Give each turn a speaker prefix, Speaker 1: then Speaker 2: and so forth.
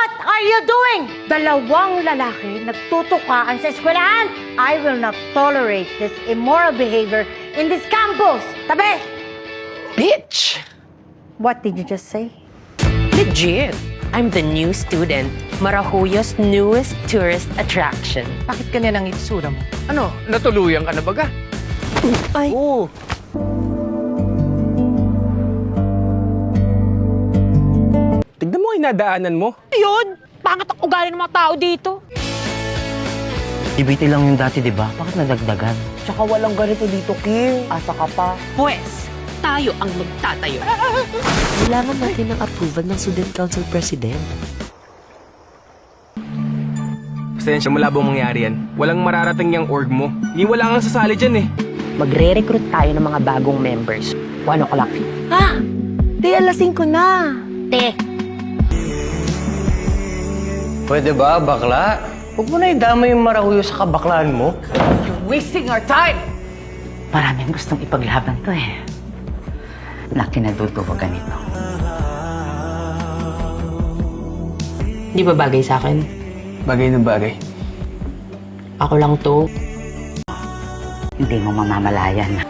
Speaker 1: What are you doing? Dalawang lalaki nagtutukaan sa eskwelahan. I will not tolerate this immoral behavior in this campus. Tabi!
Speaker 2: Bitch!
Speaker 1: What did you just say?
Speaker 2: Legit! I'm the new student, Marahuyo's newest tourist attraction.
Speaker 3: Bakit ganyan ang itsura mo?
Speaker 4: Ano, natuluyan ka na baga?
Speaker 2: Ay!
Speaker 4: Oo. Tignan mo, inadaanan mo.
Speaker 3: Ayun! Pangat ang ugali ng mga tao dito.
Speaker 5: DBT lang yung dati, di ba? Bakit nadagdagan?
Speaker 3: Tsaka walang ganito dito, King. Asa ka pa.
Speaker 2: Pwes, tayo ang magtatayo.
Speaker 6: Kailangan natin ng approval ng Student Council President.
Speaker 4: Pasensya, malabong mangyari yan. Walang mararating yung org mo. Hindi wala kang sasali dyan eh.
Speaker 2: Magre-recruit tayo ng mga bagong members. 1 o'clock.
Speaker 3: Ha? Di, alas 5 na.
Speaker 1: Te,
Speaker 5: Pwede ba, bakla? Huwag mo na idama yung Marahuyo sa kabaklaan mo.
Speaker 3: You're wasting our time!
Speaker 6: Maraming gustong ipaglaban to eh. Na kinaduduwa ganito.
Speaker 2: Di ba bagay sa akin?
Speaker 4: Bagay na bagay.
Speaker 2: Ako lang to.
Speaker 6: Hindi mo mamamalayan.